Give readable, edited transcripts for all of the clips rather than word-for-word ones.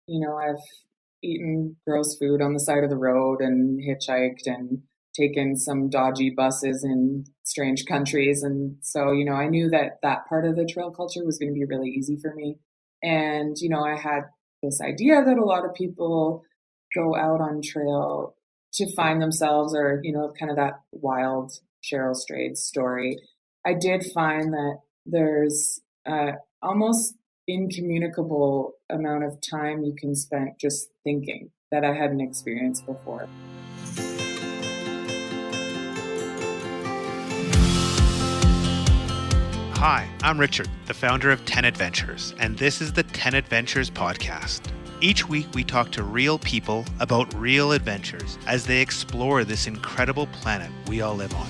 I've eaten gross food on the side of the road and hitchhiked and taken some dodgy buses in strange countries. And so, I knew that that part of the trail culture was going to be really easy for me. And, I had this idea that a lot of people go out on trail to find themselves or, kind of that wild Cheryl Strayed story. I did find that there's almost incommunicable amount of time you can spend just thinking that I hadn't experienced before. Hi, I'm Richard, the founder of 10 Adventures, and this is the 10 Adventures podcast. Each week we talk to real people about real adventures as they explore this incredible planet we all live on.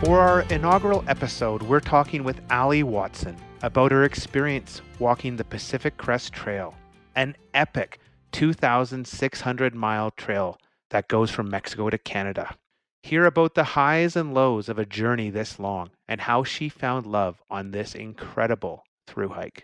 For our inaugural episode, we're talking with Allie Watson about her experience walking the Pacific Crest Trail, an epic 2,600-mile trail that goes from Mexico to Canada. Hear about the highs and lows of a journey this long and how she found love on this incredible thru-hike.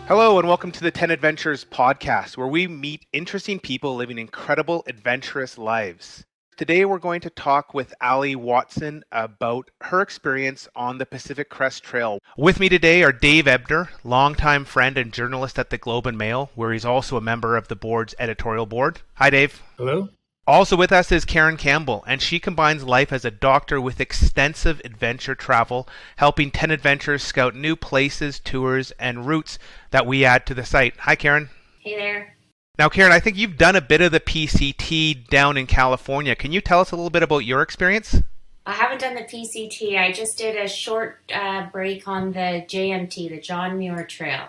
Hello and welcome to the 10 Adventures podcast, where we meet interesting people living incredible, adventurous lives. Today we're going to talk with Allie Watson about her experience on the Pacific Crest Trail. With me today are Dave Ebner, longtime friend and journalist at the Globe and Mail, where he's also a member of the board's editorial board. Hi, Dave. Hello. Also with us is Karen Campbell, and she combines life as a doctor with extensive adventure travel, helping 10 Adventures scout new places, tours, and routes that we add to the site. Hi, Karen. Hey there. Now, Karen, I think you've done a bit of the PCT down in California. Can you tell us a little bit about your experience? I haven't done the PCT. I just did a short break on the JMT, the John Muir Trail.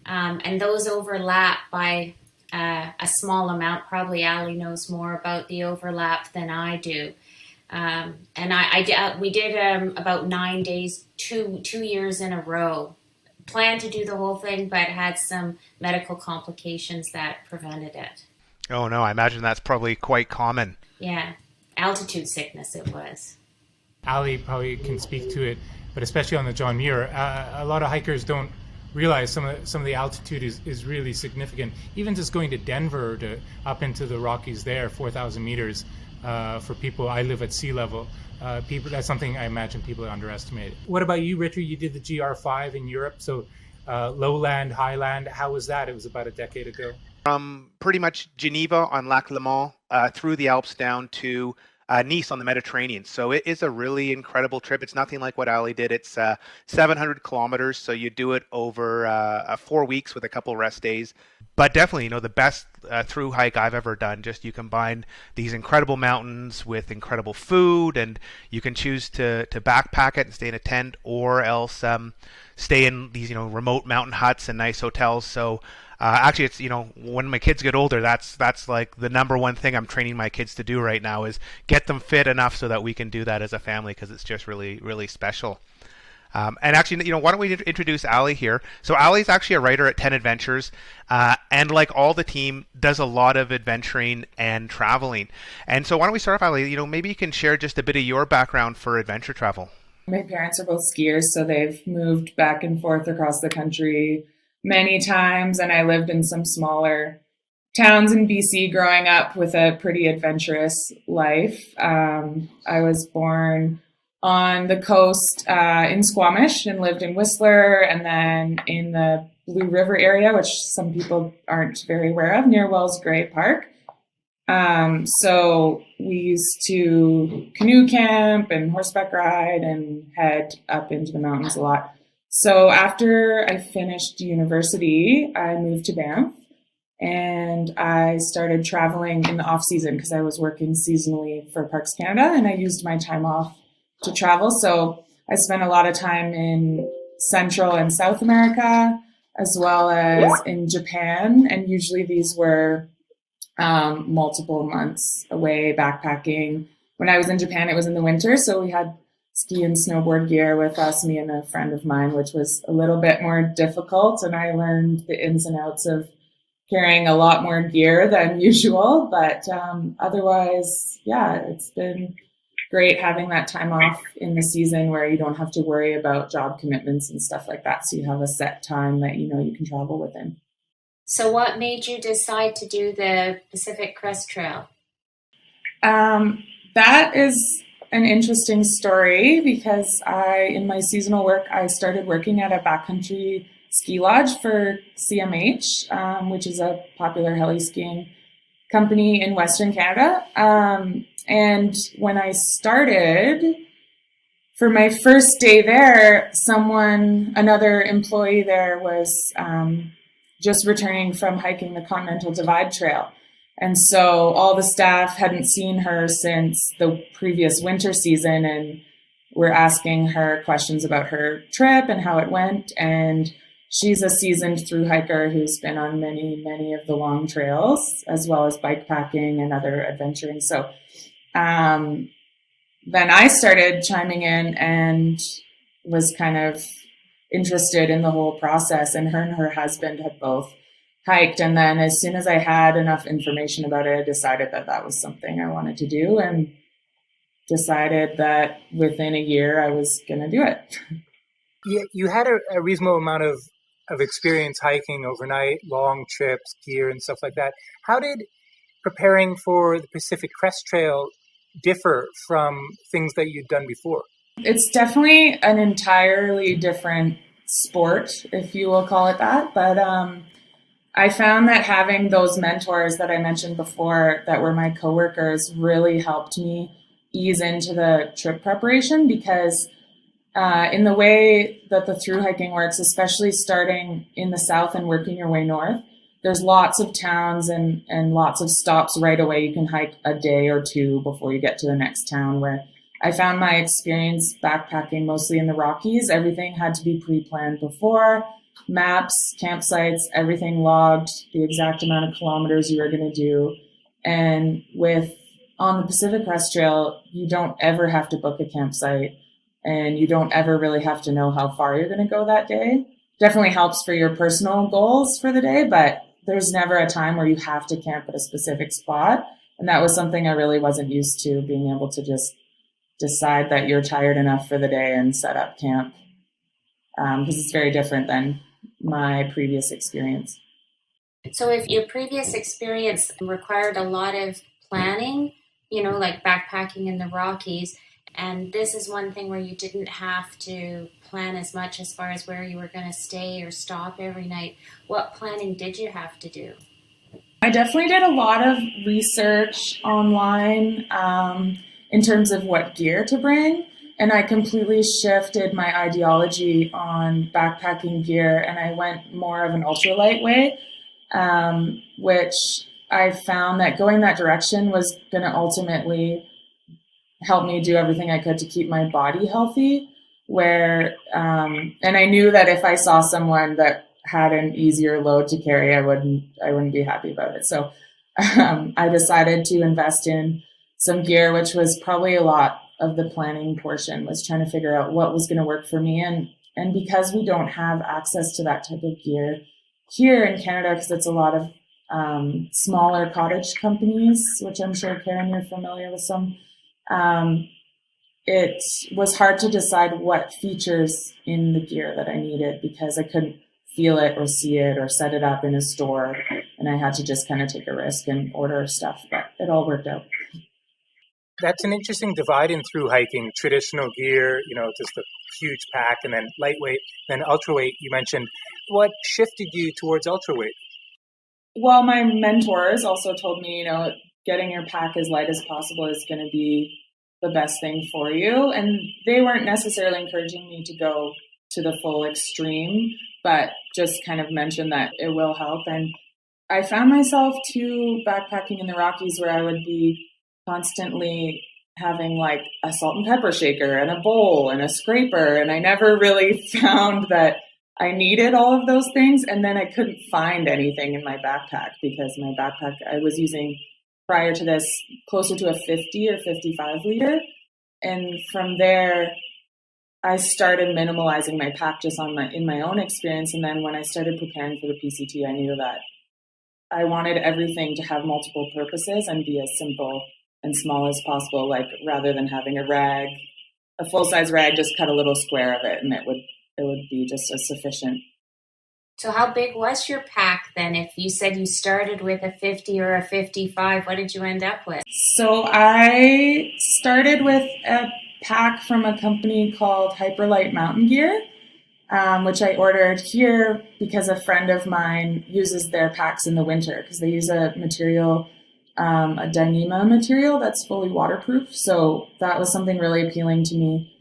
And those overlap by a small amount. Probably Allie knows more about the overlap than I do. And we did about 9 days, two years in a row. Planned to do the whole thing, but had some medical complications that prevented it. Oh no, I imagine that's probably quite common. Yeah, altitude sickness it was. Allie probably can speak to it, but especially on the John Muir, a lot of hikers don't realize some of the altitude is really significant. Even just going to Denver to up into the Rockies there, 4,000 meters, for people. I live at sea level. That's something I imagine people underestimate. What about you, Richard? You did the GR5 in Europe, so lowland, highland. How was that? It was about a decade ago. From pretty much Geneva on Lac Le Mans through the Alps down to Nice on the Mediterranean. So it is a really incredible trip. It's nothing like what Ali did. It's 700 kilometers, so you do it over 4 weeks with a couple rest days. But definitely, the best through hike I've ever done. Just you combine these incredible mountains with incredible food, and you can choose to backpack it and stay in a tent, or else stay in these remote mountain huts and nice hotels. So actually, it's when my kids get older, that's like the number one thing I'm training my kids to do right now is get them fit enough so that we can do that as a family, because it's just really, really special. And actually, why don't we introduce Allie here? So Allie's actually a writer at 10 Adventures, and like all the team, does a lot of adventuring and traveling. And so why don't we start off, Allie? Maybe you can share just a bit of your background for adventure travel. My parents are both skiers, so they've moved back and forth across the country many times, and I lived in some smaller towns in BC growing up with a pretty adventurous life. I was born on the coast in Squamish and lived in Whistler, and then in the Blue River area, which some people aren't very aware of, near Wells Gray Park. So we used to canoe camp and horseback ride and head up into the mountains a lot. So after I finished university, I moved to Banff and I started traveling in the off season because I was working seasonally for Parks Canada, and I used my time off to travel. So I spent a lot of time in Central and South America, as well as in Japan. And usually these were multiple months away backpacking. When I was in Japan, it was in the winter, so we had ski and snowboard gear with us, me and a friend of mine, which was a little bit more difficult. And I learned the ins and outs of carrying a lot more gear than usual. But otherwise, yeah, it's been great having that time off in the season where you don't have to worry about job commitments and stuff like that. So you have a set time that you know you can travel within. So what made you decide to do the Pacific Crest Trail? That is an interesting story because in my seasonal work, I started working at a backcountry ski lodge for CMH, which is a popular heli skiing company in Western Canada. And when I started, for my first day there, another employee there was just returning from hiking the Continental Divide Trail. And so all the staff hadn't seen her since the previous winter season and were asking her questions about her trip and how it went. And she's a seasoned thru-hiker who's been on many, many of the long trails, as well as bike packing and other adventuring. So then I started chiming in and was kind of interested in the whole process. And her husband had both hiked. And then as soon as I had enough information about it, I decided that was something I wanted to do and decided that within a year I was going to do it. Yeah, you had a reasonable amount of experience hiking overnight, long trips, gear and stuff like that. How did preparing for the Pacific Crest Trail differ from things that you'd done before? It's definitely an entirely different sport, if you will call it that. But I found that having those mentors that I mentioned before that were my coworkers really helped me ease into the trip preparation because in the way that the thru hiking works, especially starting in the south and working your way north, there's lots of towns and lots of stops right away. You can hike a day or two before you get to the next town. Where I found my experience backpacking mostly in the Rockies, everything had to be pre-planned before. Maps, campsites, everything logged, the exact amount of kilometers you were going to do. And on the Pacific Crest Trail, you don't ever have to book a campsite and you don't ever really have to know how far you're going to go that day. Definitely helps for your personal goals for the day, but there's never a time where you have to camp at a specific spot. And that was something I really wasn't used to, being able to just decide that you're tired enough for the day and set up camp. Because it's very different than my previous experience. So if your previous experience required a lot of planning, like backpacking in the Rockies, and this is one thing where you didn't have to plan as much as far as where you were going to stay or stop every night, what planning did you have to do? I definitely did a lot of research online in terms of what gear to bring. And I completely shifted my ideology on backpacking gear, and I went more of an ultralight way, which I found that going that direction was going to ultimately help me do everything I could to keep my body healthy. And I knew that if I saw someone that had an easier load to carry, I wouldn't be happy about it. So I decided to invest in some gear, which was probably a lot of the planning portion, was trying to figure out what was going to work for me. And because we don't have access to that type of gear here in Canada, because it's a lot of smaller cottage companies, which I'm sure, Karen, you're familiar with some, it was hard to decide what features in the gear that I needed because I couldn't feel it or see it or set it up in a store. And I had to just kind of take a risk and order stuff, but it all worked out. That's an interesting divide in thru hiking. Traditional gear, just a huge pack, and then lightweight, then ultraweight. You mentioned, what shifted you towards ultraweight? Well, my mentors also told me, getting your pack as light as possible is going to be the best thing for you. And they weren't necessarily encouraging me to go to the full extreme, but just kind of mentioned that it will help. And I found myself too backpacking in the Rockies where I would be constantly having like a salt and pepper shaker and a bowl and a scraper. And I never really found that I needed all of those things. And then I couldn't find anything in my backpack because my backpack I was using prior to this closer to a 50 or 55 liter. And from there, I started minimalizing my pack just in my own experience. And then when I started preparing for the PCT, I knew that I wanted everything to have multiple purposes and be as simple and small as possible. Like rather than having a full-size rag, just cut a little square of it, and it would be just as sufficient. So how big was your pack then? If you said you started with a 50 or a 55, what did you end up with? So I started with a pack from a company called Hyperlight Mountain Gear, which I ordered here because a friend of mine uses their packs in the winter because they use a material, a Dyneema material that's fully waterproof. So that was something really appealing to me.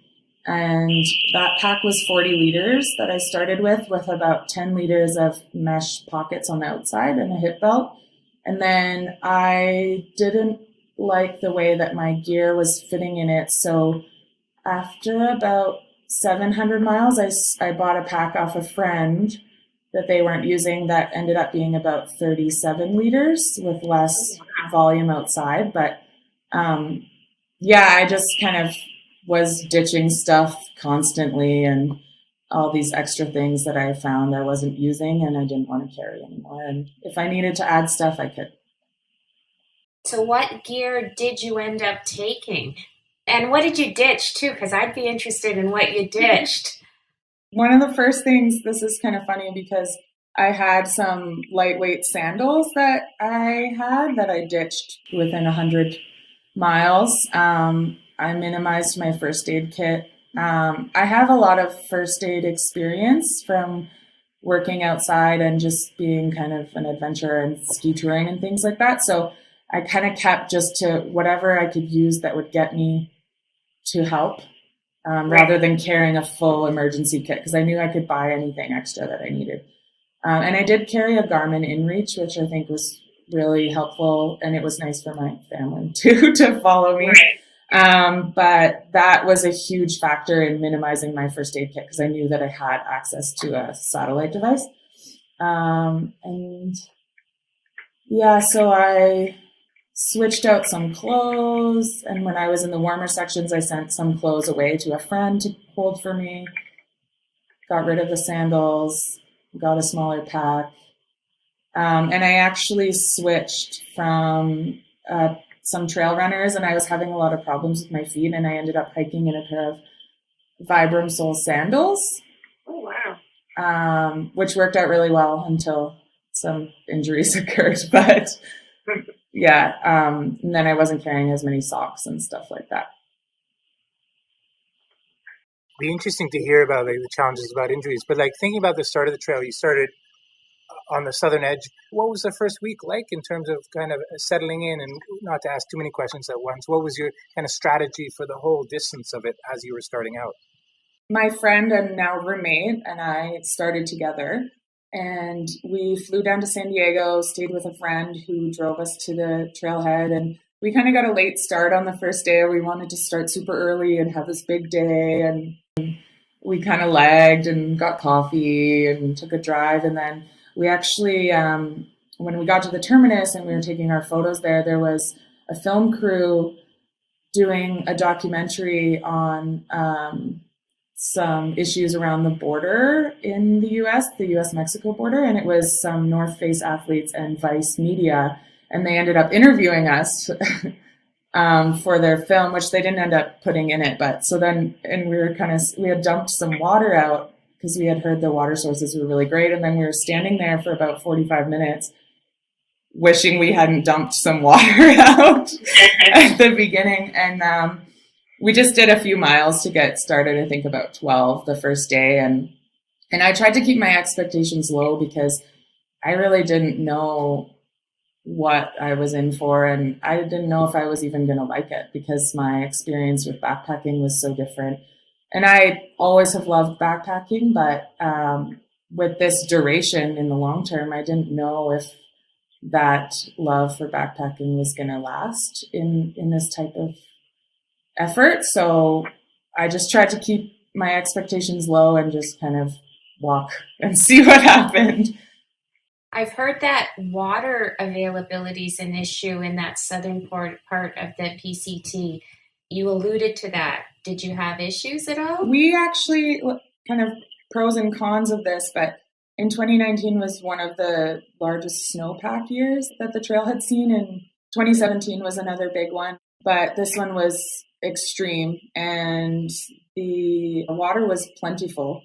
And that pack was 40 liters that I started with about 10 liters of mesh pockets on the outside and a hip belt. And then I didn't like the way that my gear was fitting in it. So after about 700 miles, I bought a pack off a friend that they weren't using that ended up being about 37 liters with less volume outside. But I just kind of was ditching stuff constantly and all these extra things that I found I wasn't using and I didn't want to carry anymore. And if I needed to add stuff, I could. So what gear did you end up taking? And what did you ditch too? Because I'd be interested in what you ditched. One of the first things, this is kind of funny because I had some lightweight sandals that I ditched within 100 miles. I minimized my first aid kit. I have a lot of first aid experience from working outside and just being kind of an adventurer and ski touring and things like that. So I kind of kept just to whatever I could use that would get me to help rather than carrying a full emergency kit because I knew I could buy anything extra that I needed. And I did carry a Garmin InReach, which I think was really helpful. And it was nice for my family too, to follow me. But that was a huge factor in minimizing my first aid kit because I knew that I had access to a satellite device. So I switched out some clothes. And when I was in the warmer sections, I sent some clothes away to a friend to hold for me, got rid of the sandals, got a smaller pack. And I actually switched from some trail runners and I was having a lot of problems with my feet and I ended up hiking in a pair of Vibram sole sandals. Oh, wow. Which worked out really well until some injuries occurred. But and then I wasn't carrying as many socks and stuff like that. It'd be interesting to hear about the challenges about injuries, but thinking about the start of the trail, you started on the southern edge. What was the first week like in terms of kind of settling in, and not to ask too many questions at once, what was your kind of strategy for the whole distance of it as you were starting out? My friend and now roommate and I started together and we flew down to San Diego, stayed with a friend who drove us to the trailhead, and we kind of got a late start on the first day. We wanted to start super early and have this big day, and we kind of lagged and got coffee and took a drive, and then we actually, when we got to the terminus and we were taking our photos there was a film crew doing a documentary on some issues around the border in the U.S.-Mexico border, and it was some North Face athletes and Vice Media, and they ended up interviewing us for their film, which they didn't end up putting in it. But so then, and we had dumped some water out because we had heard the water sources were really great. And then we were standing there for about 45 minutes wishing we hadn't dumped some water out at the beginning. And we just did a few miles to get started, I think about 12 the first day. And I tried to keep my expectations low because I really didn't know what I was in for. And I didn't know if I was even going to like it because my experience with backpacking was so different. And I always have loved backpacking, but with this duration in the long term, I didn't know if that love for backpacking was going to last in this type of effort. So I just tried to keep my expectations low and just kind of walk and see what happened. I've heard that water availability is an issue in that southern part of the PCT. You alluded to that. Did you have issues at all? We actually, kind of pros and cons of this, but in 2019 was one of the largest snowpack years that the trail had seen, and 2017 was another big one. but this one was extreme, and the water was plentiful.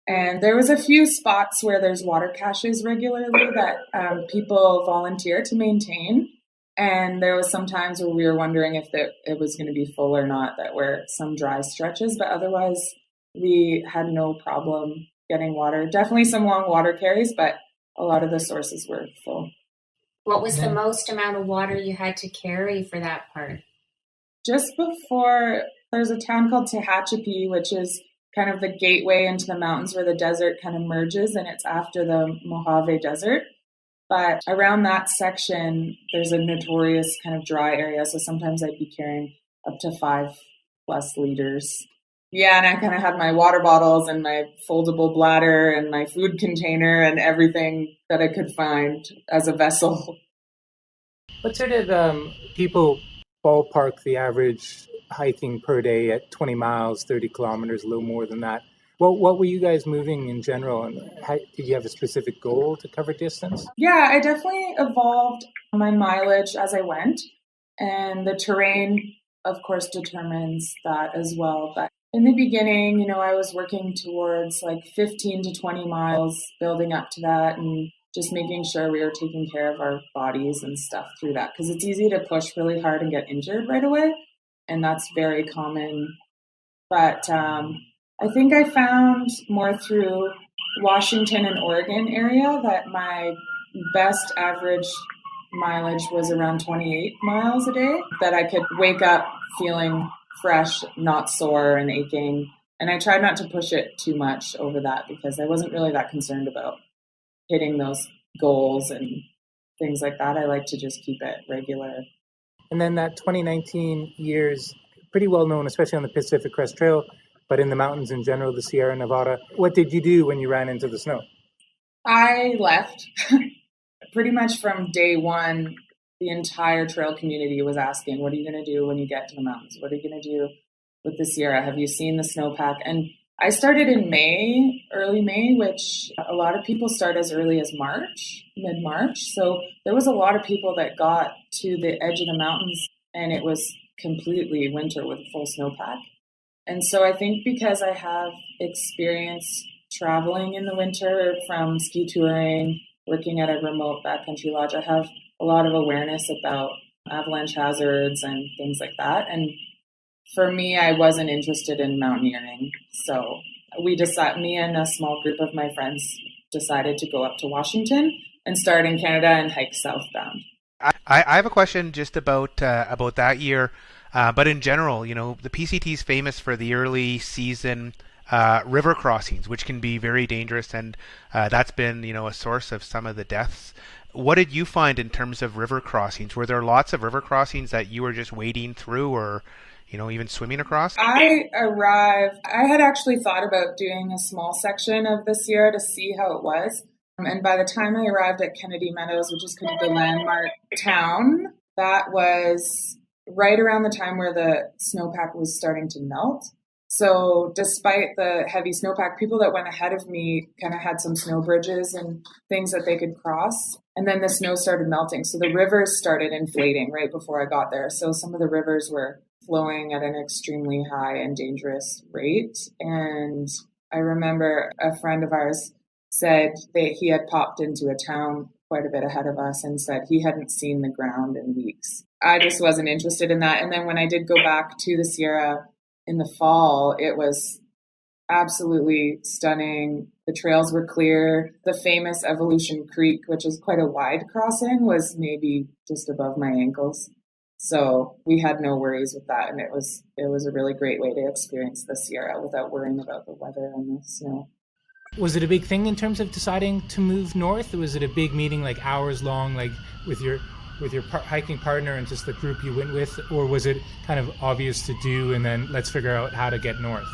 And there was a few spots where there's water caches regularly that people volunteer to maintain. And there was some times where we were wondering if it was going to be full or not, that were some dry stretches, but otherwise we had no problem getting water. Definitely some long water carries, but a lot of the sources were full. What was the most amount of water you had to carry for that part? Just before, there's a town called Tehachapi, which is kind of the gateway into the mountains where the desert kind of merges, and it's after the Mojave Desert. But around that section, there's a notorious kind of dry area, so sometimes I'd be carrying up to 5+ liters. Yeah, and I kind of had my water bottles and my foldable bladder and my food container and everything that I could find as a vessel. What sort of people ballpark the average hiking per day at 20 miles, 30 kilometers, a little more than that? What were you guys moving in general? And did you have a specific goal to cover distance? Yeah, I definitely evolved my mileage as I went. And the terrain, of course, determines that as well. But in the beginning, I was working towards like 15 to 20 miles, building up to that and just making sure we were taking care of our bodies and stuff through that. Because it's easy to push really hard and get injured right away. And that's very common. But I think I found more through Washington and Oregon area that my best average mileage was around 28 miles a day, that I could wake up feeling fresh, not sore and aching. And I tried not to push it too much over that because I wasn't really that concerned about hitting those goals and things like that. I like to just keep it regular. And then that 2019 year's pretty well known, especially on the Pacific Crest Trail, but in the mountains in general, the Sierra Nevada. What did you do when you ran into the snow? I left. Pretty much from day one, the entire trail community was asking, what are you going to do when you get to the mountains? What are you going to do with the Sierra? Have you seen the snowpack? And I started in May, early May, which a lot of people start as early as March, mid-March. So there was a lot of people that got to the edge of the mountains and it was completely winter with full snowpack. And so I think because I have experience traveling in the winter from ski touring, working at a remote backcountry lodge, I have a lot of awareness about avalanche hazards and things like that. And for me, I wasn't interested in mountaineering. So me and a small group of my friends decided to go up to Washington and start in Canada and hike southbound. I have a question just about that year, but in general, the PCT is famous for the early season river crossings, which can be very dangerous, and that's been a source of some of the deaths. What did you find in terms of river crossings? Were there lots of river crossings that you were just wading through, or even swimming across? I had actually thought about doing a small section of the Sierra to see how it was. And by the time I arrived at Kennedy Meadows, which is kind of the landmark town, that was right around the time where the snowpack was starting to melt. So despite the heavy snowpack, people that went ahead of me kind of had some snow bridges and things that they could cross. And then the snow started melting. So the rivers started inflating right before I got there. So some of the rivers were flowing at an extremely high and dangerous rate. And I remember a friend of ours said that he had popped into a town quite a bit ahead of us and said he hadn't seen the ground in weeks. I just wasn't interested in that. And then when I did go back to the Sierra in the fall, it was absolutely stunning. The trails were clear. The famous Evolution Creek, which is quite a wide crossing, was maybe just above my ankles. So we had no worries with that. And it was a really great way to experience the Sierra without worrying about the weather and the snow. Was it a big thing in terms of deciding to move north? Or was it a big meeting, like hours long, like with your hiking partner and just the group you went with? Or was it kind of obvious to do and then let's figure out how to get north?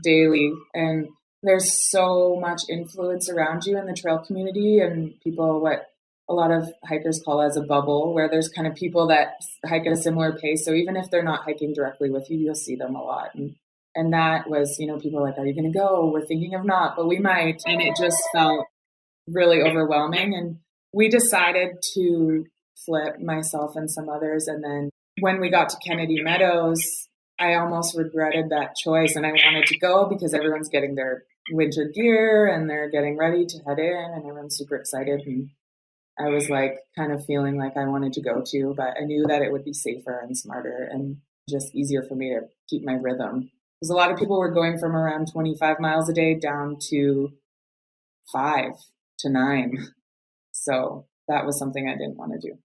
Daily. And there's so much influence around you in the trail community, and people, what a lot of hikers call as a bubble, where there's kind of people that hike at a similar pace. So even if they're not hiking directly with you, you'll see them a lot. And that was, people are like, are you going to go? We're thinking of not, but we might. And it just felt really overwhelming. And we decided to flip, myself and some others, and then when we got to Kennedy Meadows, I almost regretted that choice, and I wanted to go because everyone's getting their winter gear and they're getting ready to head in, and everyone's super excited. And I was like kind of feeling like I wanted to go too, but I knew that it would be safer and smarter and just easier for me to keep my rhythm. Because a lot of people were going from around 25 miles a day down to 5 to 9. So that was something I didn't want to do.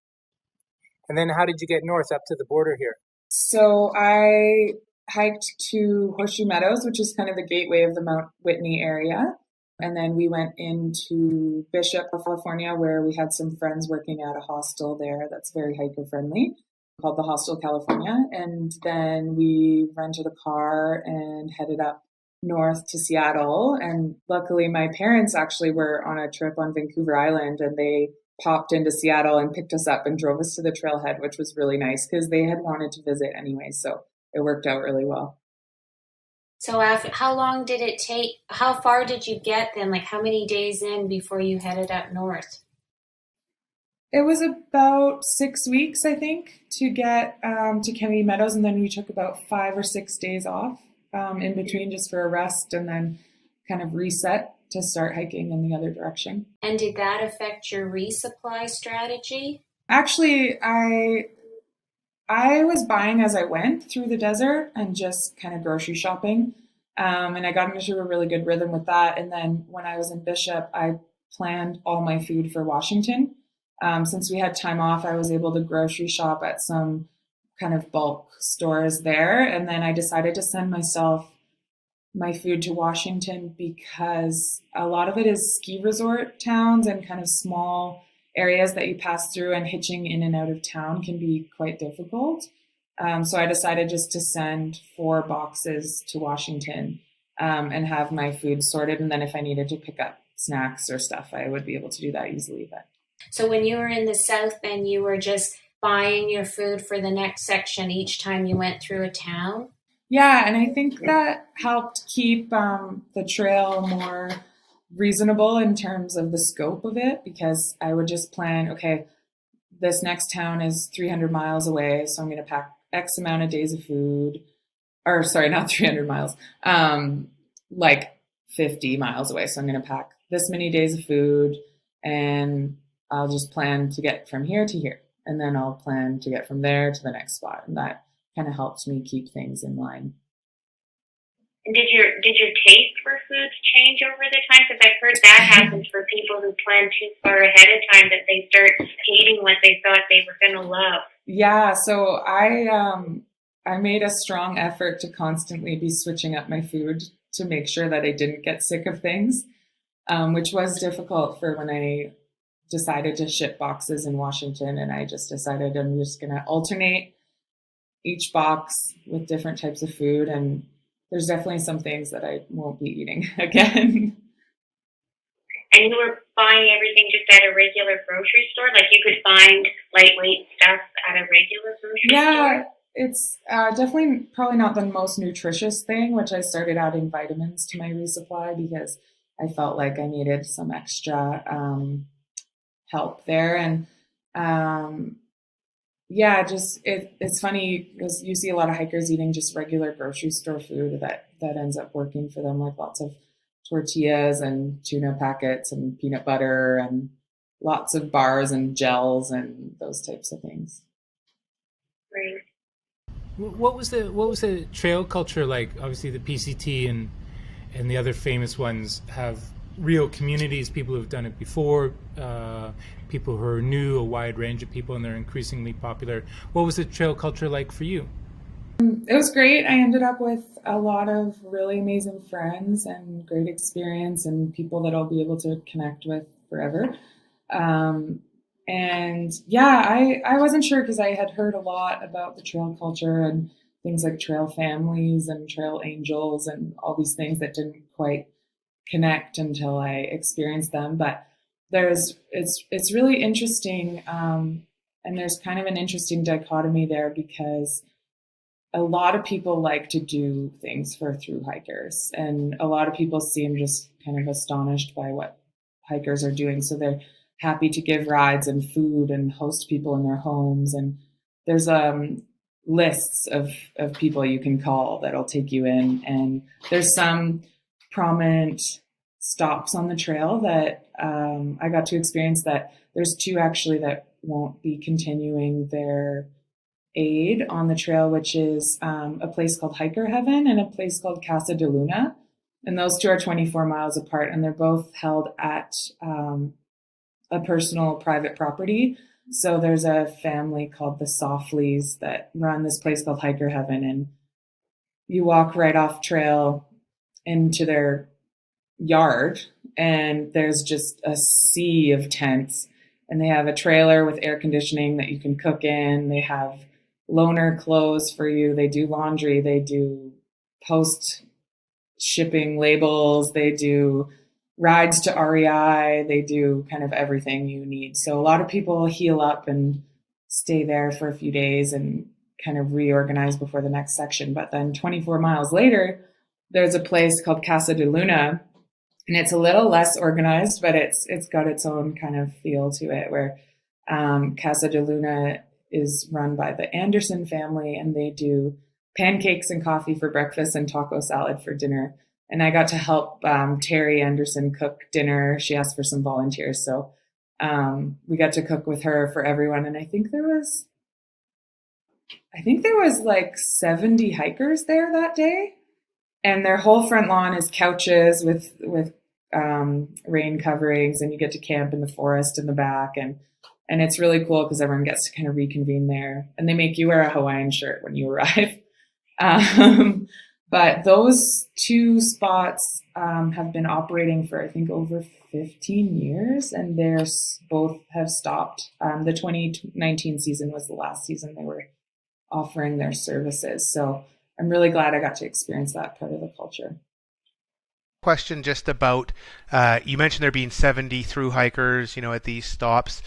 And then how did you get north up to the border here? So I hiked to Horseshoe Meadows, which is kind of the gateway of the Mount Whitney area. And then we went into Bishop, California, where we had some friends working at a hostel there that's very hiker friendly, called the Hostel California. And then we rented a car and headed up north to Seattle. And luckily, my parents actually were on a trip on Vancouver Island, and they popped into Seattle and picked us up and drove us to the trailhead, which was really nice because they had wanted to visit anyway. So it worked out really well. So how long did it take? How far did you get then? Like how many days in before you headed up north? It was about 6 weeks, I think, to get to Kennedy Meadows. And then we took about 5 or 6 days off in between just for a rest and then kind of reset to start hiking in the other direction. And did that affect your resupply strategy? Actually, I was buying as I went through the desert and just kind of grocery shopping. And I got into a really good rhythm with that. And then when I was in Bishop, I planned all my food for Washington. Since we had time off, I was able to grocery shop at some kind of bulk stores there. And then I decided to send myself my food to Washington because a lot of it is ski resort towns and kind of small areas that you pass through, and hitching in and out of town can be quite difficult. So I decided just to send 4 boxes to Washington and have my food sorted. And then if I needed to pick up snacks or stuff, I would be able to do that easily. But so when you were in the South, then you were just buying your food for the next section each time you went through a town? yeah, and I think that helped keep the trail more reasonable in terms of the scope of it, because I would just plan, okay, this next town is 300 miles away, so I'm going to pack X amount of days of food, or sorry, not 300 miles, like 50 miles away. So I'm going to pack this many days of food, and I'll just plan to get from here to here. And then I'll plan to get from there to the next spot. And that kind of helps me keep things in line. And did your taste for foods change over the time? Because I've heard that happens for people who plan too far ahead of time, that they start hating what they thought they were going to love. Yeah, so I made a strong effort to constantly be switching up my food to make sure that I didn't get sick of things, which was difficult for when I decided to ship boxes in Washington. And I just decided I'm just going to alternate each box with different types of food. And there's definitely some things that I won't be eating again. And you were buying everything just at a regular grocery store? Like you could find lightweight stuff at a regular grocery store? Yeah, it's definitely probably not the most nutritious thing, which I started adding vitamins to my resupply because I felt like I needed some extra help there. And yeah, just it's funny because you see a lot of hikers eating just regular grocery store food that ends up working for them, like lots of tortillas and tuna packets and peanut butter and lots of bars and gels and those types of things. Right. What was the trail culture like? Obviously, the PCT and the other famous ones have real communities, people who've done it before, people who are new, a wide range of people, and they're increasingly popular. What was the trail culture like for you? It was great. I ended up with a lot of really amazing friends and great experience and people that I'll be able to connect with forever. And yeah, I wasn't sure because I had heard a lot about the trail culture and things like trail families and trail angels and all these things that didn't quite connect until I experienced them. But it's really interesting, and there's kind of an interesting dichotomy there because a lot of people like to do things for thru hikers, and a lot of people seem just kind of astonished by what hikers are doing. So they're happy to give rides and food and host people in their homes. And there's lists of people you can call that'll take you in. And there's some prominent stops on the trail that I got to experience. That there's two actually that won't be continuing their aid on the trail, which is a place called Hiker Heaven and a place called Casa de Luna. And those two are 24 miles apart, and they're both held at a personal private property. So there's a family called the Softleys that run this place called Hiker Heaven, and you walk right off trail into their yard, and there's just a sea of tents, and they have a trailer with air conditioning that you can cook in. They have loaner clothes for you. They do laundry. They do post shipping labels. They do rides to REI. They do kind of everything you need. So a lot of people heal up and stay there for a few days and kind of reorganize before the next section. But then 24 miles later, there's a place called Casa de Luna, and it's a little less organized, but it's got its own kind of feel to it, where Casa de Luna is run by the Anderson family, and they do pancakes and coffee for breakfast and taco salad for dinner. And I got to help Terry Anderson cook dinner. She asked for some volunteers. So we got to cook with her for everyone. And I think there was like 70 hikers there that day. And their whole front lawn is couches with rain coverings, and you get to camp in the forest in the back. And it's really cool because everyone gets to kind of reconvene there. And they make you wear a Hawaiian shirt when you arrive. But those two spots have been operating for, I think, over 15 years, and they're both have stopped. The 2019 season was the last season they were offering their services. So I'm really glad I got to experience that part of the culture. Question just about, you mentioned there being 70 through hikers, at these stops.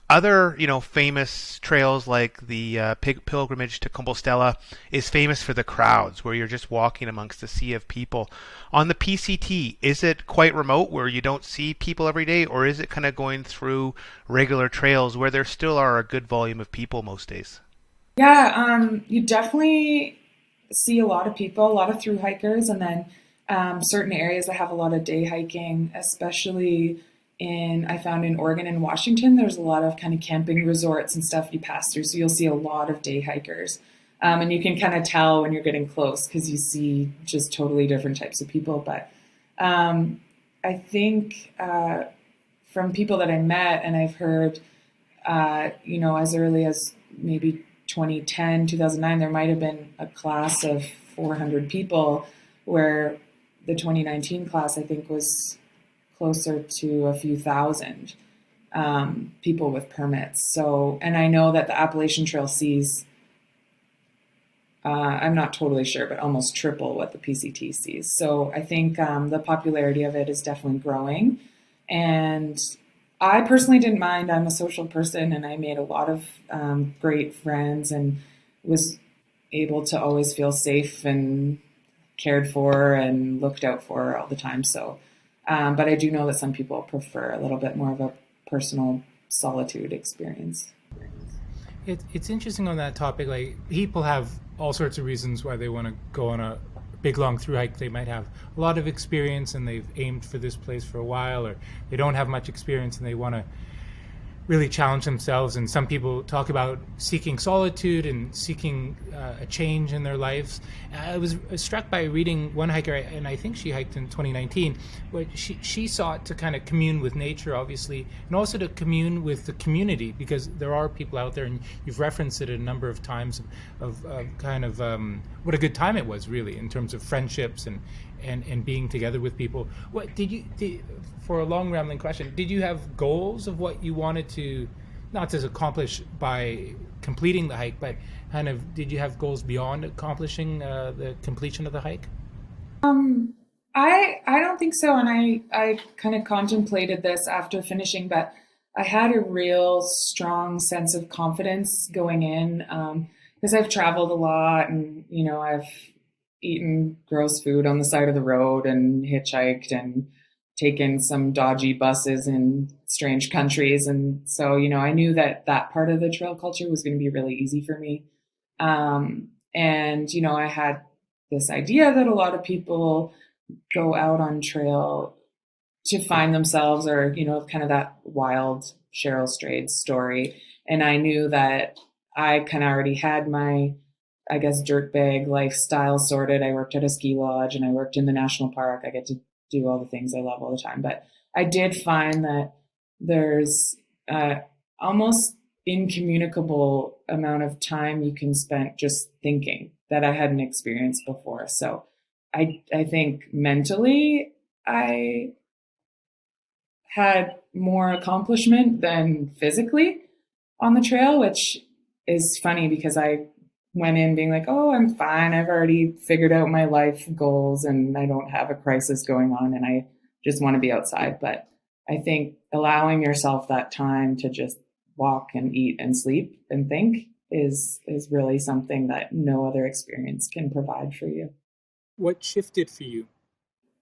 Other, famous trails like the pilgrimage to Compostela is famous for the crowds, where you're just walking amongst a sea of people. On the PCT, is it quite remote where you don't see people every day, or is it kind of going through regular trails where there still are a good volume of people most days? Yeah, you definitely see a lot of people, a lot of through hikers, and then certain areas that have a lot of day hiking, especially I found in Oregon and Washington, there's a lot of kind of camping resorts and stuff you pass through. So you'll see a lot of day hikers. And you can kind of tell when you're getting close because you see just totally different types of people. But I think from people that I met and I've heard, as early as maybe 2010, 2009, there might have been a class of 400 people, where the 2019 class, I think, was closer to a few thousand people with permits. So, and I know that the Appalachian Trail sees, I'm not totally sure, but almost triple what the PCT sees. So I think the popularity of it is definitely growing. And I personally didn't mind. I'm a social person, and I made a lot of great friends and was able to always feel safe and cared for and looked out for all the time. So, but I do know that some people prefer a little bit more of a personal solitude experience. It's interesting on that topic. Like, people have all sorts of reasons why they want to go on a big long through hike. They might have a lot of experience and they've aimed for this place for a while, or they don't have much experience and they want to really challenge themselves. And some people talk about seeking solitude and seeking a change in their lives. I was struck by reading one hiker, and I think she hiked in 2019, where she sought to kind of commune with nature, obviously, and also to commune with the community, because there are people out there, and you've referenced it a number of times, of what a good time it was, really, in terms of friendships and being together with people. What for a long rambling question, did you have goals of what you wanted to, not to accomplish by completing the hike, but kind of, did you have goals beyond accomplishing the completion of the hike? I don't think so. And I kind of contemplated this after finishing, but I had a real strong sense of confidence going in, because I've traveled a lot, and, I've eaten gross food on the side of the road and hitchhiked and taken some dodgy buses in strange countries. And so, I knew that part of the trail culture was going to be really easy for me. And, I had this idea that a lot of people go out on trail to find themselves, or, kind of that wild Cheryl Strayed story. And I knew that I kind of already had my, I guess, dirtbag lifestyle sorted. I worked at a ski lodge and I worked in the national park. I get to do all the things I love all the time. But I did find that there's almost incommunicable amount of time you can spend just thinking that I hadn't experienced before. So I think mentally I had more accomplishment than physically on the trail, which is funny because I went in being like, oh, I'm fine. I've already figured out my life goals and I don't have a crisis going on and I just want to be outside. But I think allowing yourself that time to just walk and eat and sleep and think is really something that no other experience can provide for you. What shifted for you?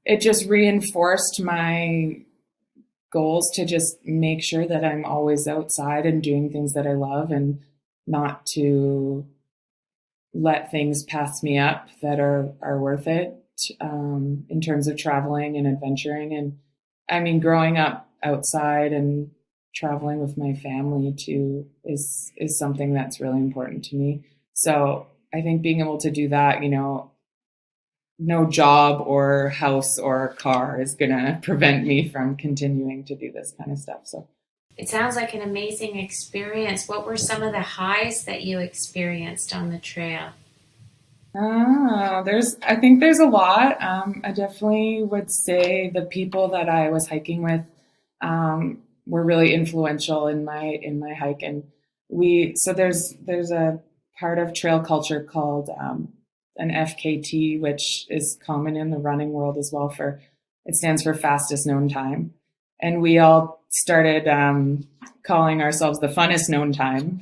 It just reinforced my goals to just make sure that I'm always outside and doing things that I love and not to let things pass me up that are worth it in terms of traveling and adventuring. And I mean, growing up outside and traveling with my family too is something that's really important to me. So I think being able to do that, no job or house or car is going to prevent me from continuing to do this kind of stuff. So it sounds like an amazing experience. What were some of the highs that you experienced on the trail? I think there's a lot. I definitely would say the people that I was hiking with were really influential in my hike. And there's a part of trail culture called an FKT, which is common in the running world as well. It stands for fastest known time. And we all started calling ourselves the funnest known time.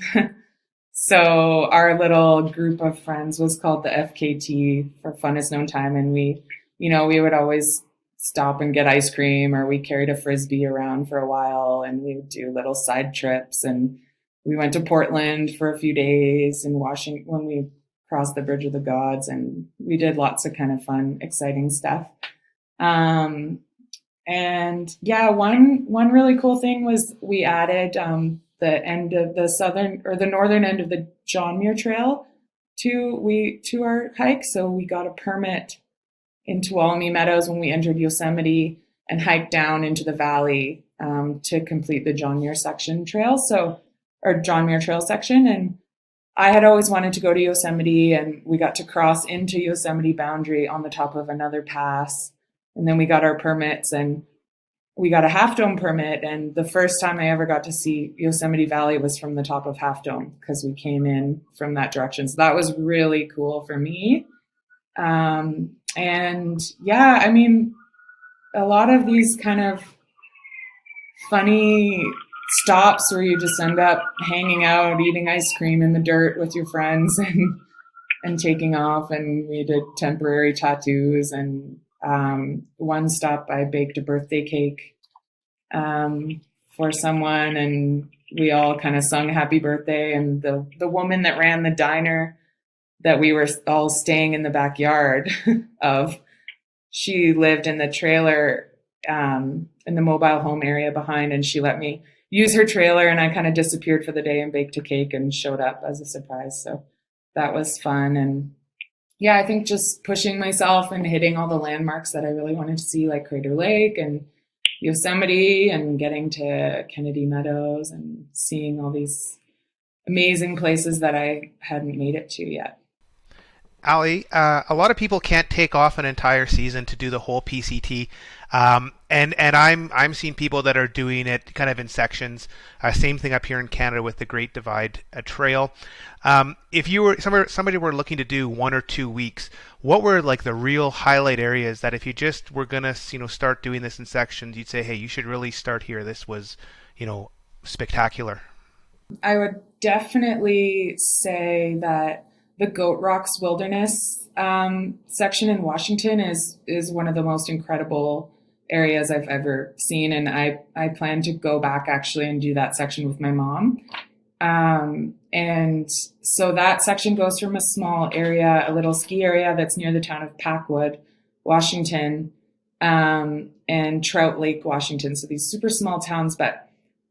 So our little group of friends was called the FKT, for funnest known time. And we would always stop and get ice cream, or we carried a Frisbee around for a while and we would do little side trips. And we went to Portland for a few days and Washington when we crossed the Bridge of the Gods, and we did lots of kind of fun, exciting stuff. And yeah, one really cool thing was we added the end of the southern or the northern end of the John Muir Trail to our hike. So we got a permit in Horseshoe Meadows when we entered Yosemite and hiked down into the valley to complete the John Muir section trail. Or John Muir Trail section. And I had always wanted to go to Yosemite, and we got to cross into Yosemite boundary on the top of another pass. And then we got our permits and we got a Half Dome permit. And the first time I ever got to see Yosemite Valley was from the top of Half Dome because we came in from that direction. So that was really cool for me. And yeah, I mean, a lot of these kind of funny stops where you just end up hanging out, eating ice cream in the dirt with your friends and taking off. And we did temporary tattoos. And one stop I baked a birthday cake for someone, and we all kind of sung happy birthday. And the woman that ran the diner that we were all staying in the backyard of, she lived in the trailer in the mobile home area behind, and she let me use her trailer, and I kind of disappeared for the day and baked a cake and showed up as a surprise. So that was fun. And yeah, I think just pushing myself and hitting all the landmarks that I really wanted to see, like Crater Lake and Yosemite, and getting to Kennedy Meadows and seeing all these amazing places that I hadn't made it to yet. Ali, a lot of people can't take off an entire season to do the whole PCT, and I'm seeing people that are doing it kind of in sections. Same thing up here in Canada with the Great Divide Trail. If you were somebody were looking to do 1 or 2 weeks, what were like the real highlight areas that if you just were gonna start doing this in sections, you'd say, hey, you should really start here. This was spectacular. I would definitely say that the Goat Rocks Wilderness section in Washington is one of the most incredible areas I've ever seen. And I plan to go back actually and do that section with my mom. And so that section goes from a small area, a little ski area that's near the town of Packwood, Washington, and Trout Lake, Washington. So these super small towns, but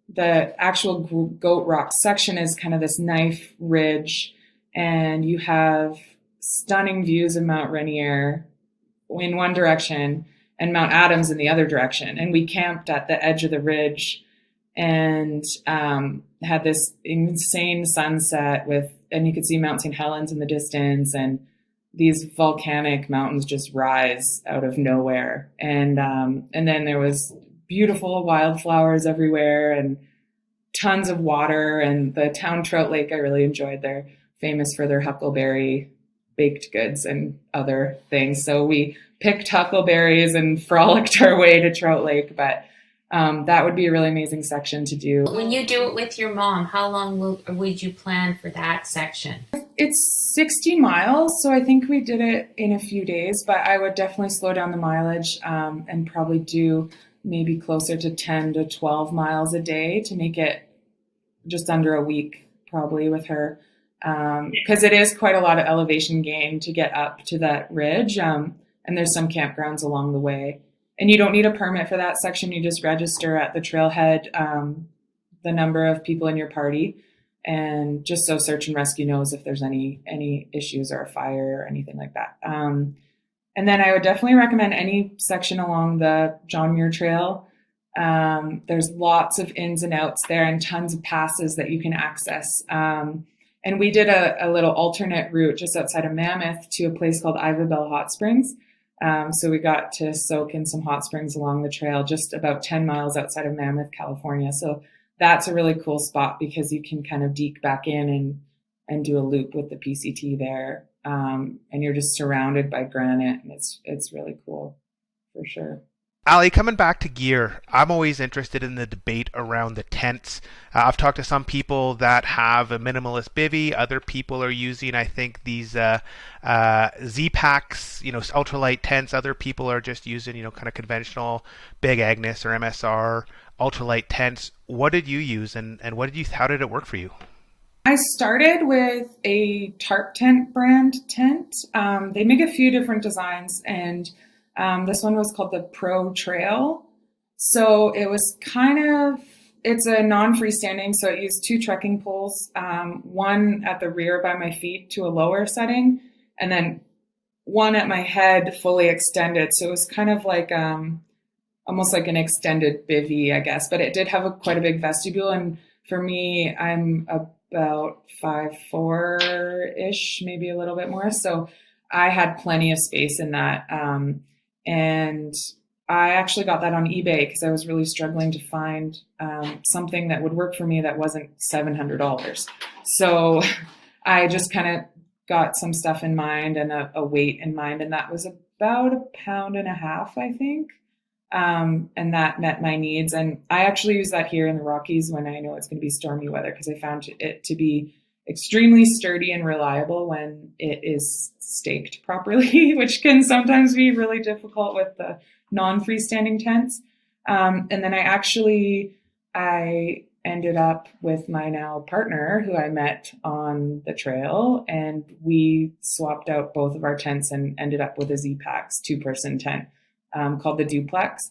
the actual Goat Rock section is kind of this knife ridge, and you have stunning views of Mount Rainier in one direction and Mount Adams in the other direction. And we camped at the edge of the ridge and had this insane sunset and you could see Mount St. Helens in the distance, and these volcanic mountains just rise out of nowhere. And then there was beautiful wildflowers everywhere and tons of water. And the town Trout Lake, I really enjoyed. They're famous for their huckleberry baked goods and other things. So we picked huckleberries and frolicked our way to Trout Lake, but that would be a really amazing section to do. When you do it with your mom, how long would you plan for that section? It's 60 miles, so I think we did it in a few days, but I would definitely slow down the mileage and probably do maybe closer to 10 to 12 miles a day to make it just under a week probably with her, because it is quite a lot of elevation gain to get up to that ridge, and there's some campgrounds along the way. And you don't need a permit for that section. You just register at the trailhead, the number of people in your party, and just so search and rescue knows if there's any issues or a fire or anything like that. And then I would definitely recommend any section along the John Muir Trail. There's lots of ins and outs there and tons of passes that you can access. And we did a little alternate route just outside of Mammoth to a place called Ivabel Hot Springs. So we got to soak in some hot springs along the trail, just about 10 miles outside of Mammoth, California. So that's a really cool spot because you can kind of deke back in and do a loop with the PCT there. And you're just surrounded by granite, and it's really cool for sure. Ali, coming back to gear, I'm always interested in the debate around the tents. I've talked to some people that have a minimalist bivvy. Other people are using, I think, these Z-Packs, ultralight tents. Other people are just using, kind of conventional Big Agnes or MSR ultralight tents. What did you use, and how did it work for you? I started with a Tarp Tent brand tent. They make a few different designs, and this one was called the Pro Trail. So it was it's a non-freestanding, so it used two trekking poles, one at the rear by my feet to a lower setting, and then one at my head fully extended. So it was kind of like almost like an extended bivvy, I guess, but it did have quite a big vestibule. And for me, I'm about 5'4"-ish, maybe a little bit more. So I had plenty of space in that. And I actually got that on eBay because I was really struggling to find something that would work for me that wasn't $700. So I just kind of got some stuff in mind and a weight in mind, and that was about 1.5 pounds, I think. And that met my needs. And I actually use that here in the Rockies when I know it's going to be stormy weather, because I found it to be extremely sturdy and reliable when it is staked properly, which can sometimes be really difficult with the non-freestanding tents. And then I ended up with my now partner, who I met on the trail, and we swapped out both of our tents and ended up with a Z-Packs 2-person tent called the Duplex,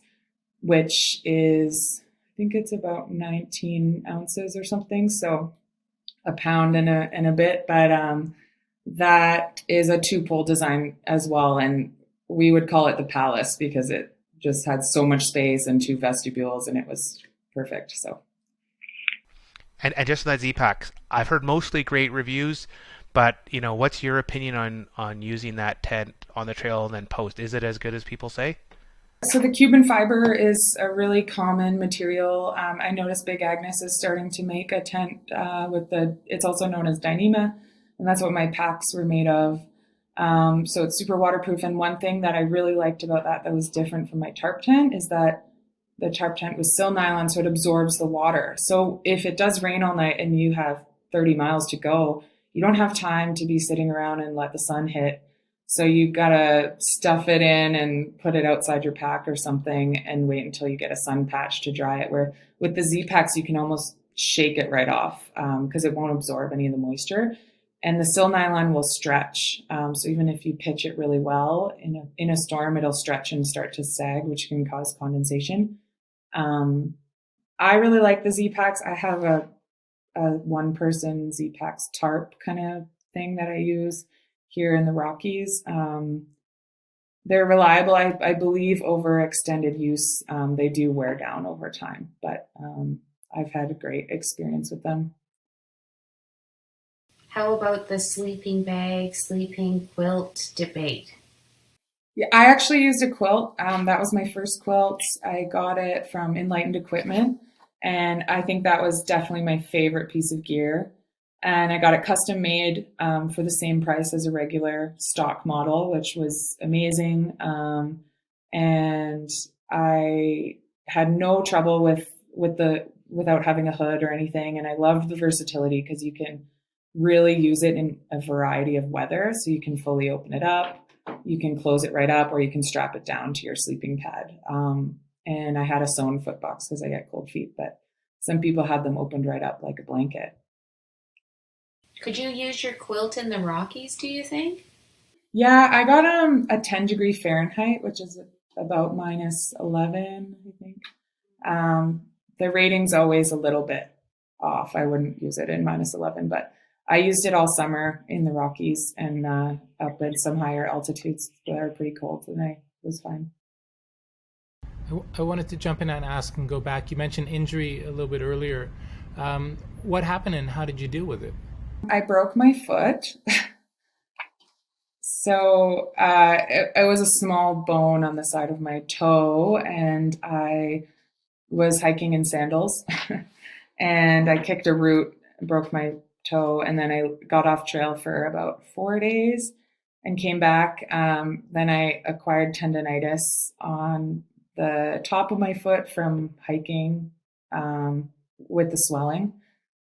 which is, I think it's about 19 ounces or something. So 1 pound and a bit, but that is a 2-pole design as well. And we would call it the Palace because it just had so much space and 2 vestibules, and it was perfect. So. And just on that Z-Packs, I've heard mostly great reviews, but what's your opinion on using that tent on the trail and then post? Is it as good as people say? So the Cuban fiber is a really common material. I noticed Big Agnes is starting to make a tent it's also known as Dyneema, and that's what my packs were made of. So it's super waterproof. And one thing that I really liked about that was different from my tarp tent is that the tarp tent was sil nylon, so it absorbs the water. So if it does rain all night and you have 30 miles to go, you don't have time to be sitting around and let the sun hit. So you gotta stuff it in and put it outside your pack or something and wait until you get a sun patch to dry it. Where with the Z-Packs, you can almost shake it right off because it won't absorb any of the moisture. And the sil nylon will stretch. So even if you pitch it really well in a storm, it'll stretch and start to sag, which can cause condensation. I really like the Z-Packs. I have a one-person Z-Packs tarp kind of thing that I use here in the Rockies. They're reliable. I believe over extended use, they do wear down over time, but I've had a great experience with them. How about the sleeping bag, sleeping quilt debate? Yeah, I actually used a quilt. That was my first quilt. I got it from Enlightened Equipment, and I think that was definitely my favorite piece of gear. And I got it custom made for the same price as a regular stock model, which was amazing. And I had no trouble without having a hood or anything. And I loved the versatility because you can really use it in a variety of weather. So you can fully open it up, you can close it right up, or you can strap it down to your sleeping pad. And I had a sewn foot box because I get cold feet, but some people have them opened right up like a blanket. Could you use your quilt in the Rockies, do you think? Yeah, I got a 10 degree Fahrenheit, which is about minus 11, I think. The rating's always a little bit off. I wouldn't use it in minus 11, but I used it all summer in the Rockies and up at some higher altitudes that are pretty cold, and I was fine. I wanted to jump in and ask and go back. You mentioned injury a little bit earlier. What happened and how did you deal with it? I broke my foot. So it was a small bone on the side of my toe, and I was hiking in sandals and I kicked a root, broke my toe, and then I got off trail for about 4 days and came back. Then I acquired tendonitis on the top of my foot from hiking with the swelling.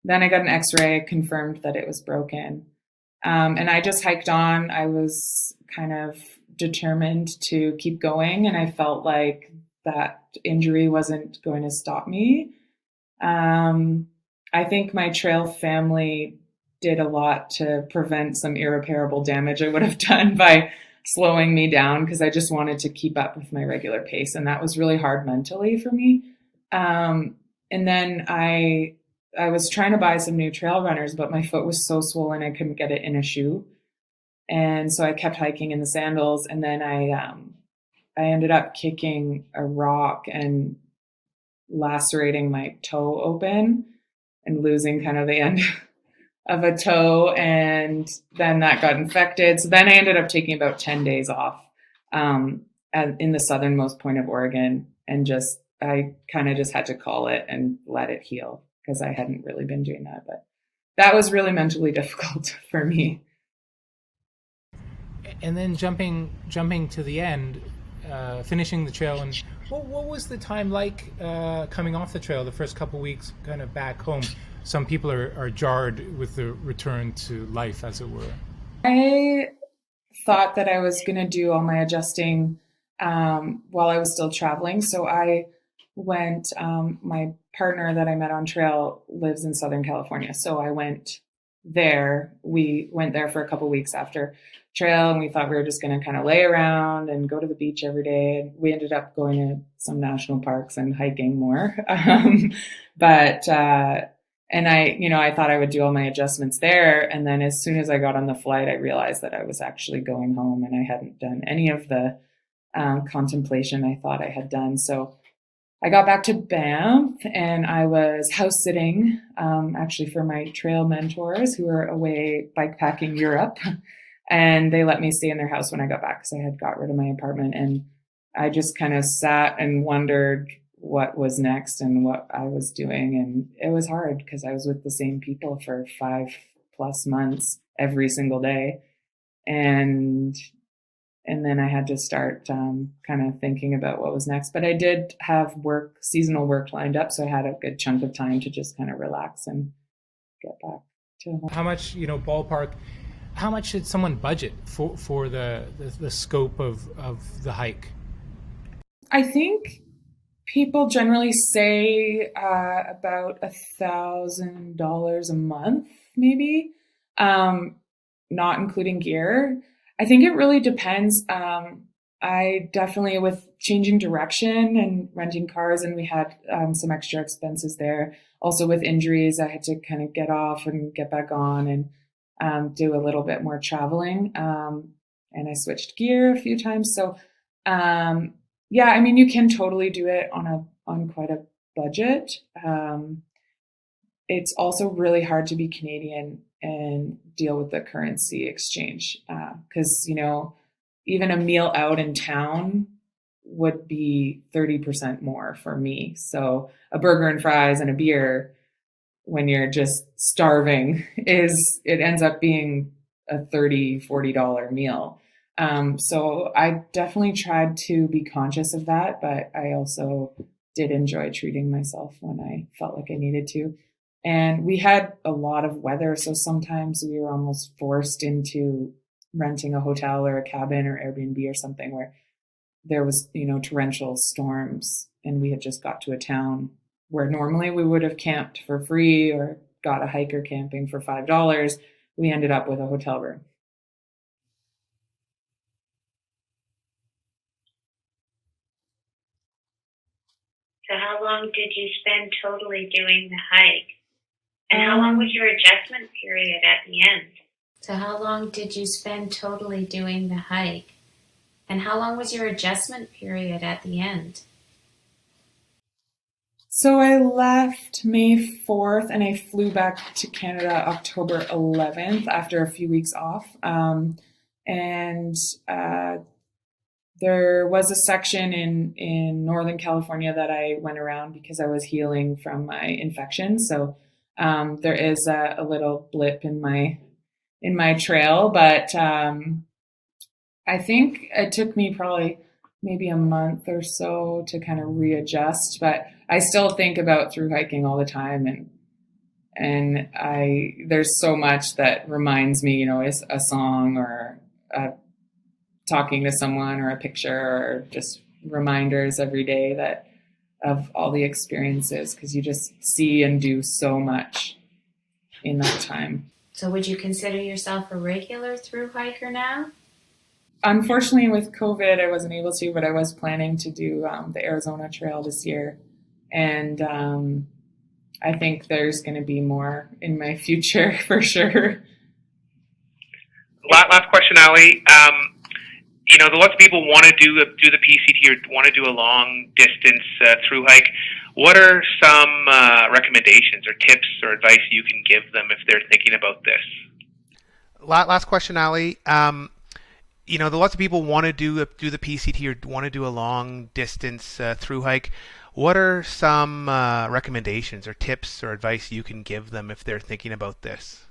Then I got an x-ray, confirmed that it was broken. And I just hiked on. I was kind of determined to keep going, and I felt like that injury wasn't going to stop me. I think my trail family did a lot to prevent some irreparable damage I would have done by slowing me down, because I just wanted to keep up with my regular pace, and that was really hard mentally for me. And then I was trying to buy some new trail runners, but my foot was so swollen I couldn't get it in a shoe. And so I kept hiking in the sandals, and then I ended up kicking a rock and lacerating my toe open and losing kind of the end of a toe, and then that got infected. So then I ended up taking about 10 days off in the southernmost point of Oregon, and I kind of just had to call it and let it heal, because I hadn't really been doing that. But that was really mentally difficult for me. And then jumping to the end, finishing the trail, and what was the time like coming off the trail, the first couple weeks kind of back home? Some people are jarred with the return to life, as it were. I thought that I was going to do all my adjusting while I was still traveling. So I went, my partner that I met on trail lives in Southern California. So I went there. We went there for a couple weeks after trail, and we thought we were just going to kind of lay around and go to the beach every day. And we ended up going to some national parks and hiking more. And I thought I would do all my adjustments there. And then as soon as I got on the flight, I realized that I was actually going home, and I hadn't done any of the contemplation I thought I had done. So I got back to Banff, and I was house sitting actually for my trail mentors who were away bikepacking Europe. And they let me stay in their house when I got back, because I had got rid of my apartment. And I just kind of sat and wondered what was next and what I was doing. And it was hard, because I was with the same people for 5+ months every single day. And then I had to start kind of thinking about what was next. But I did have seasonal work lined up, so I had a good chunk of time to just kind of relax and get back to home. How much, ballpark, how much should someone budget for the scope of the hike? I think People generally say about $1,000 a month, maybe, not including gear. I think it really depends. I definitely, with changing direction and renting cars, and we had some extra expenses there. Also, with injuries, I had to kind of get off and get back on and do a little bit more traveling. And I switched gear a few times. So, yeah, I mean, you can totally do it on quite a budget. It's also really hard to be Canadian and deal with the currency exchange because, even a meal out in town would be 30% more for me. So a burger and fries and a beer when you're just starving it ends up being a $30, $40 meal. So I definitely tried to be conscious of that, but I also did enjoy treating myself when I felt like I needed to. And we had a lot of weather, so sometimes we were almost forced into renting a hotel or a cabin or Airbnb or something where there was, torrential storms, and we had just got to a town where normally we would have camped for free or got a hiker camping for $5. We ended up with a hotel room. So how long did you spend totally doing the hike? And how long was your adjustment period at the end? So how long did you spend totally doing the hike? And how long was your adjustment period at the end? So I left May 4th and I flew back to Canada October 11th after a few weeks off. There was a section in Northern California that I went around because I was healing from my infection. So there is a little blip in my trail, but I think it took me probably maybe a month or so to kind of readjust, but I still think about through hiking all the time, and there's so much that reminds me, is a song or talking to someone or a picture or just reminders every day that of all the experiences, because you just see and do so much in that time. So would you consider yourself a regular thru hiker now? Unfortunately, with COVID, I wasn't able to, but I was planning to do the Arizona Trail this year. And I think there's going to be more in my future for sure. Last question, Ali. Lots of people want to do the PCT or want to do a long distance thru hike. What are some recommendations or tips or advice you can give them if they're thinking about this? Last question, Ali. Lots of people want to do the PCT or want to do a long distance thru hike. What are some recommendations or tips or advice you can give them if they're thinking about this?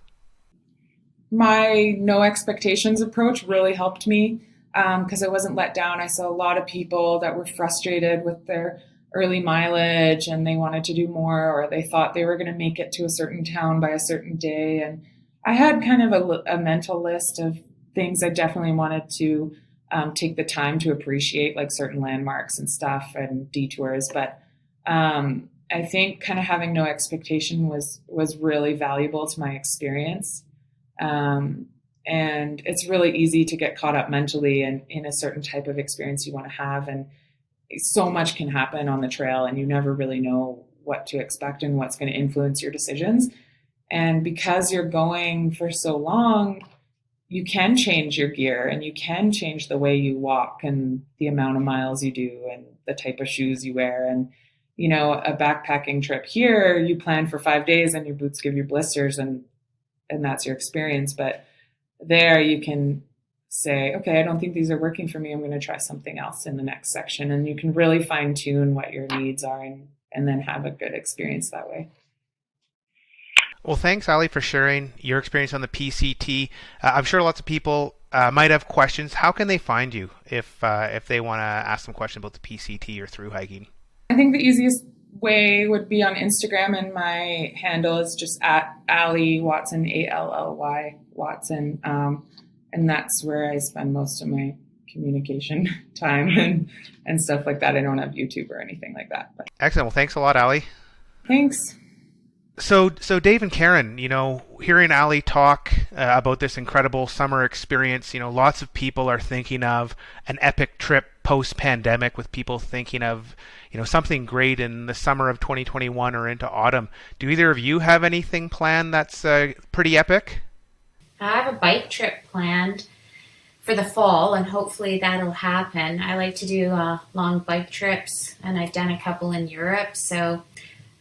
My no expectations approach really helped me because I wasn't let down. I saw a lot of people that were frustrated with their early mileage and they wanted to do more, or they thought they were going to make it to a certain town by a certain day. And I had kind of a mental list of things I definitely wanted to take the time to appreciate, like certain landmarks and stuff and detours. But I think kind of having no expectation was really valuable to my experience. And it's really easy to get caught up mentally in a certain type of experience you want to have. And so much can happen on the trail and you never really know what to expect and what's going to influence your decisions. And because you're going for so long, you can change your gear and you can change the way you walk and the amount of miles you do and the type of shoes you wear. And, a backpacking trip here, you plan for 5 days and your boots give you blisters and that's your experience. But there you can say, okay, I don't think these are working for me. I'm going to try something else in the next section. And you can really fine tune what your needs are and then have a good experience that way. Well, thanks, Ali, for sharing your experience on the PCT. I'm sure lots of people might have questions. How can they find you if they want to ask some questions about the PCT or thru hiking? I think the easiest way would be on Instagram, and my handle is just at Ali Watson, ALLY Watson, and that's where I spend most of my communication time and stuff like that. I don't have YouTube or anything like that. But Excellent. Well, thanks a lot, Ali. thanks. So Dave and Karen, hearing Ali talk about this incredible summer experience, lots of people are thinking of an epic trip post-pandemic, with people thinking of, something great in the summer of 2021 or into autumn. Do either of you have anything planned that's pretty epic? I have a bike trip planned for the fall, and hopefully that'll happen. I like to do long bike trips, and I've done a couple in Europe. So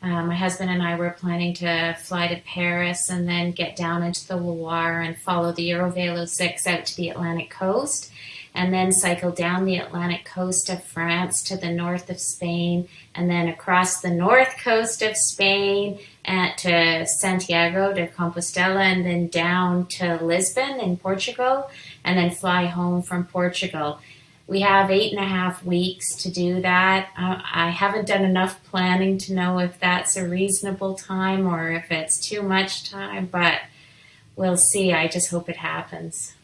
my husband and I were planning to fly to Paris and then get down into the Loire and follow the Eurovelo 6 out to the Atlantic coast, and then cycle down the Atlantic coast of France to the north of Spain, and then across the north coast of Spain to Santiago de Compostela, and then down to Lisbon in Portugal, and then fly home from Portugal. We have 8.5 weeks to do that. I haven't done enough planning to know if that's a reasonable time or if it's too much time, but we'll see. I just hope it happens.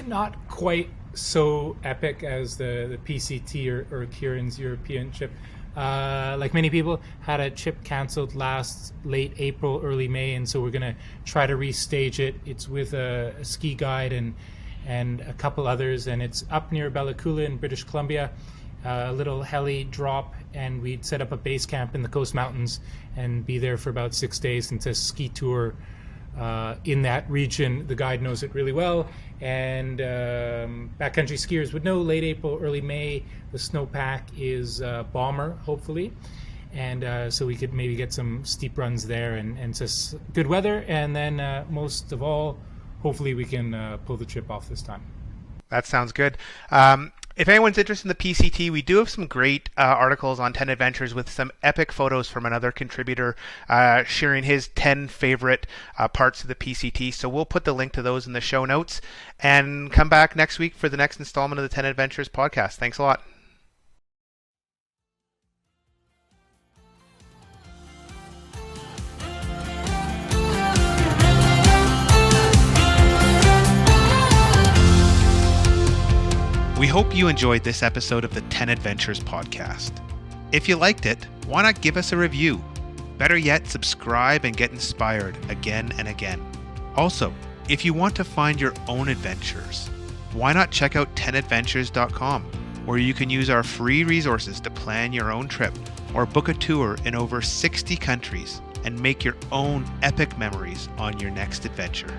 Not quite so epic as the PCT or Kieran's European trip. Like many people, had a trip canceled last late April, early May, and so we're going to try to restage it. It's with a ski guide and a couple others, and it's up near Bella Coola in British Columbia, a little heli drop, and we'd set up a base camp in the Coast Mountains and be there for about 6 days. And it's a ski tour in that region. The guide knows it really well, and backcountry skiers would know late April, early May, the snowpack is bomber, hopefully. And so we could maybe get some steep runs there, and just good weather. And then most of all, hopefully we can pull the trip off this time. That sounds good. If anyone's interested in the PCT, we do have some great articles on 10 Adventures with some epic photos from another contributor sharing his 10 favorite parts of the PCT. So we'll put the link to those in the show notes, and come back next week for the next installment of the 10 Adventures podcast. Thanks a lot. We hope you enjoyed this episode of the 10 Adventures podcast. If you liked it, why not give us a review? Better yet, subscribe and get inspired again and again. Also, if you want to find your own adventures, why not check out 10adventures.com, where you can use our free resources to plan your own trip or book a tour in over 60 countries and make your own epic memories on your next adventure.